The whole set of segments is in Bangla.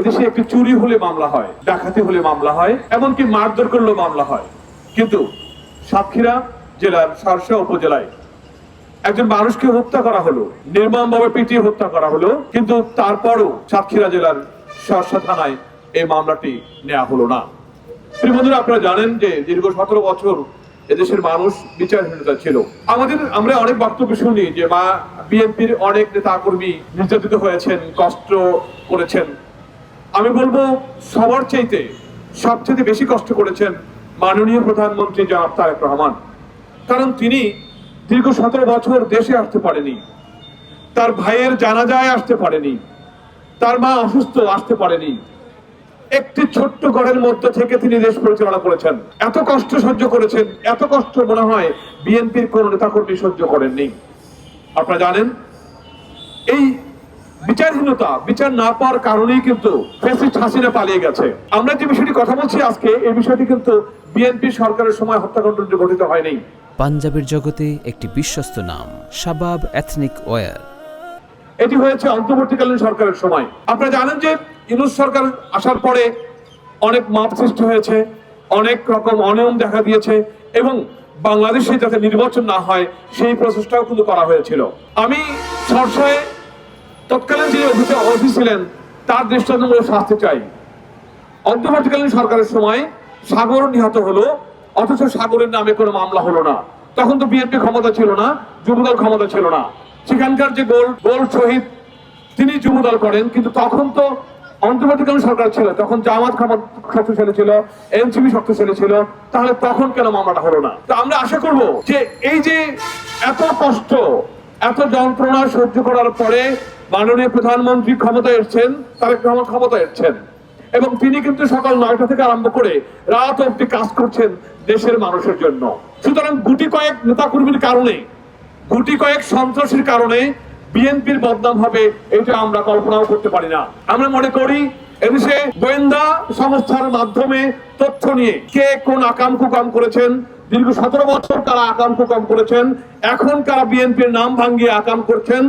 এদেশে একটি চুরি হলে মামলা হয়, ডাকাতি হলে মামলা হয়, এমনকি মারধর করলেও মামলা হয়। কিন্তু সাতক্ষীরা জেলার শার্শা উপজেলায় একজন মানুষকে হত্যা করা হলো, নির্মমভাবে পিটিয়ে হত্যা করা হলো, কিন্তু তারপরও সাতক্ষীরা জেলার শার্শা থানায় এই মামলাটি নেওয়া হলো না। প্রিয় বন্ধুরা, আপনারা জানেন যে দীর্ঘ 17 বছর এদেশের মানুষ বিচারহীনতা ছিল। আমরা অনেক বক্তব্য শুনি যে বিএনপির অনেক নেতা কর্মী নির্যাতিত হয়েছেন, কষ্ট করেছেন। আমি বলবো সবার চাইতে সবচেয়ে বেশি কষ্ট করেছেন মাননীয় প্রধানমন্ত্রী জনাব তারেক রহমান। কারণ তিনি দীর্ঘ 17 বছর দেশে আসতে পারেনি, তার ভাইয়ের জানাজায় আসতে পারেনি, তার মা অসুস্থ আসতে পারেনি। একটি ছোট্ট ঘরের মধ্যে থেকে তিনি দেশ পরিচালনা করেছেন। এত কষ্ট সহ্য করেছেন, এত কষ্ট মনে হয় বিএনপির কোন নেতাকর্মী সহ্য করেননি। আপনারা জানেন এই বিচারহীনতা, বিচার না পাওয়ার কারণেই কিন্তু ফ্যাসিস্ট হাসিনা পালিয়ে গেছে। আমরা যে বিষয়টি কথা বলছি আজকে, এই বিষয়টি কিন্তু বিএনপি সরকারের সময় হত্যাকাণ্ড ঘটিত হয়নি। পাঞ্জাবের জগতে একটি বিশ্বস্ত নাম, শাবাব এথনিক ওয়্যার। এটি হয়েছে অন্তর্বর্তীকালীন সরকারের সময়। আপনারা জানেন যে ইউনূস সরকার আসার পরে অনেক মাপ সৃষ্টি হয়েছে, অনেক রকম অনিয়ম দেখা দিয়েছে, এবং বাংলাদেশে যাতে নির্বাচন না হয় সেই প্রচেষ্টাও কিন্তু করা হয়েছিল। আমি সরসায় তৎকালীন যিনি অফিস ছিলেন তার দৃষ্টান্তমূলক শাস্তি চাই। অন্তর্বর্তীকালীন সরকারের সময় সাগর নিহত হলো, অথচ সাগরের নামে কোনো মামলা হলো না। তখন তো বিএনপি ক্ষমতা ছিল না, যুবদল ক্ষমতা ছিল না। সেখানকার যে গোল শহীদ তিনি যুবদল করেন, কিন্তু তখন তো অন্তর্বর্তীকালীন সরকার ছিল, তখন জামাত শক্তিশালী ছিল, এনসিপি শক্তিশালী ছিল, তাহলে তখন কেন মামলাটা হলো না? তো আমরা আশা করব যে এই যে এত কষ্ট, এত যন্ত্রণা সহ্য করার পরে মাননীয় প্রধানমন্ত্রী ক্ষমতায় এসেছেন, তারেক রহমান ক্ষমতায় এসেছেন, এবং তিনি কিন্তু সকাল 9টা থেকে আরম্ভ করে রাত অবধি কাজ করছেন দেশের মানুষের জন্য। সুতরাং গুটি কয়েক নেতাকর্মীর কারণে, গুটি কয়েক সন্ত্রাসীর কারণে বিএনপির বদনাম হবে, এটা আমরা কল্পনাও করতে পারি না। আমরা মনে করি এদেশে গোয়েন্দা সংস্থার মাধ্যমে তথ্য নিয়ে কে কোন আকাম কুকাম করেছেন, দীর্ঘ 17 বছর তারা আকাম কুকাম করেছেন, এখন কারা বিএনপির নাম ভাঙিয়ে আকাম করছেন,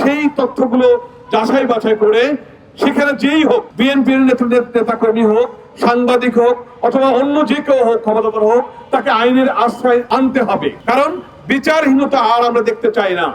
সেই তথ্যগুলো যাচাই বাছাই করে সেখানে যেই হোক, বিএনপির নেতাকর্মী হোক, সাংবাদিক হোক, অথবা অন্য যে কেউ হোক, ক্ষমতাধর হোক, তাকে আইনের আশ্রয় আনতে হবে। কারণ বিচারহীনতা আর আমরা দেখতে চাই না।